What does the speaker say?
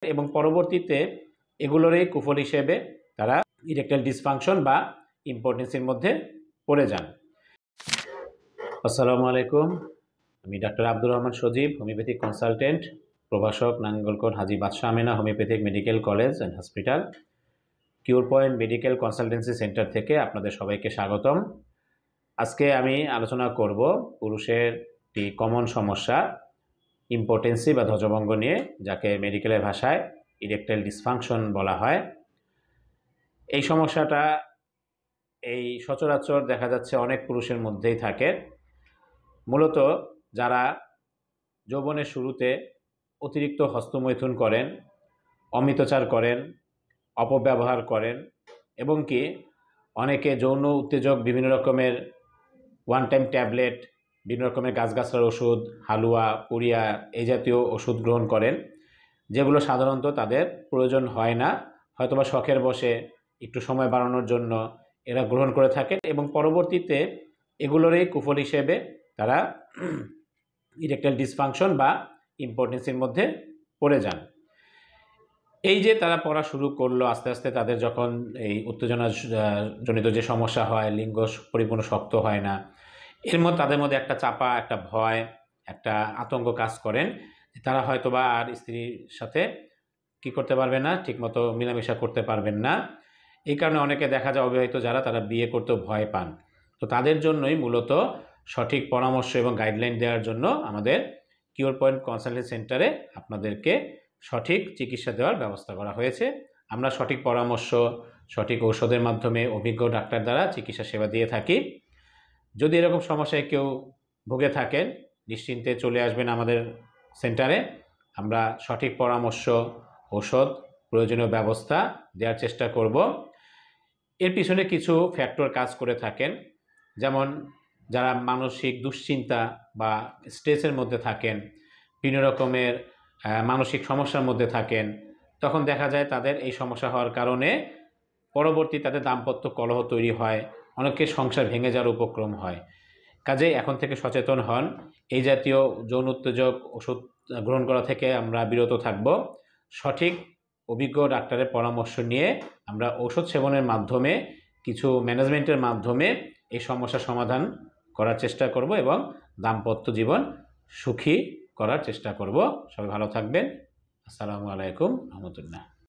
এবং পরবর্তীতে এগুলোরই কুফল হিসেবে তারা ইরেকটাইল ডিসফাংশন বা ইম্পোর্টেন্সির মধ্যে পড়ে যান। আসসালামু আলাইকুম, আমি doctor Abdur Rahman Sajib, homeopathic consultant, প্রভাষক, Nangalkot Haji Badshah Amina homeopathic medical college and hospital, cure point medical consultancy centre থেকে আপনাদের সবাইকে স্বাগতম। আজকে আমি আলোচনা করব পুরুষের একটি কমন সমস্যা ইম্পোর্টেন্সি বা ধ্বজভঙ্গ নিয়ে, যাকে মেডিকেলের ভাষায় ইরেকটাইল ডিসফাংশন বলা হয়। এই সমস্যাটা এই সচরাচর দেখা যাচ্ছে অনেক পুরুষের মধ্যেই থাকে। মূলত যারা যৌবনের শুরুতে অতিরিক্ত হস্তমৈথুন করেন, অমিতচার করেন, অপব্যবহার করেন এবং কি অনেকে যৌন উত্তেজক বিভিন্ন রকমের ওয়ান টাইম ট্যাবলেট, বিভিন্ন রকমের গাছগাছড়ার ওষুধ, হালুয়া, পুরিয়া এই জাতীয় ওষুধ গ্রহণ করেন, যেগুলো সাধারণত তাদের প্রয়োজন হয় না, হয়তোবা শখের বশে একটু সময় বাড়ানোর জন্য এরা গ্রহণ করে থাকেন এবং পরবর্তীতে এগুলোরই কুফল হিসেবে তারা ইরেকটাইল ডিসফাংশন বা ইম্পোর্টেন্সির মধ্যে পড়ে যান। এই যে তারা পড়া শুরু করলো, আস্তে আস্তে তাদের যখন এই উত্তেজনা জনিত যে সমস্যা হয়, লিঙ্গ পরিপূর্ণ শক্ত হয় না, এর মধ্যে তাদের মধ্যে একটা চাপা, একটা ভয়, একটা আতঙ্ক কাজ করেন। তারা হয়তোবা আর স্ত্রীর সাথে কি করতে পারবে না, ঠিকমতো মেলামেশা করতে পারবেন না। এই কারণে অনেকে দেখা যায় অবিবাহিত যারা, তারা বিয়ে করতেও ভয় পান। তো তাদের জন্যই মূলত সঠিক পরামর্শ এবং গাইডলাইন দেওয়ার জন্য আমাদের কিউর পয়েন্ট কনসালটেন্সি সেন্টারে আপনাদেরকে সঠিক চিকিৎসা দেওয়ার ব্যবস্থা করা হয়েছে। আমরা সঠিক পরামর্শ, সঠিক ঔষধের মাধ্যমে অভিজ্ঞ ডাক্তার দ্বারা চিকিৎসা সেবা দিয়ে থাকি। যদি এরকম সমস্যায় কেউ ভুগে থাকেন, নিশ্চিন্তে চলে আসবেন আমাদের সেন্টারে। আমরা সঠিক পরামর্শ, ঔষধ, প্রয়োজনীয় ব্যবস্থা দেওয়ার চেষ্টা করব। এর পিছনে কিছু ফ্যাক্টর কাজ করে থাকেন, যেমন যারা মানসিক দুশ্চিন্তা বা স্ট্রেসের মধ্যে থাকেন, বিভিন্ন রকমের মানসিক সমস্যার মধ্যে থাকেন, তখন দেখা যায় তাদের এই সমস্যা হওয়ার কারণে পরবর্তী তাদের দাম্পত্য কলহ তৈরি হয়, অনেকের সংসার ভেঙে যাওয়ার উপক্রম হয়। কাজেই এখন থেকে সচেতন হন, এই জাতীয় যৌন উত্তেজক ওষুধ গ্রহণ করা থেকে আমরা বিরত থাকব। সঠিক অভিজ্ঞ ডাক্তারের পরামর্শ নিয়ে আমরা ঔষধ সেবনের মাধ্যমে, কিছু ম্যানেজমেন্টের মাধ্যমে এই সমস্যার সমাধান করার চেষ্টা করব এবং দাম্পত্য জীবন সুখী করার চেষ্টা করব। সবাই ভালো থাকবেন। আসসালামু আলাইকুম রহমতুল্লাহ।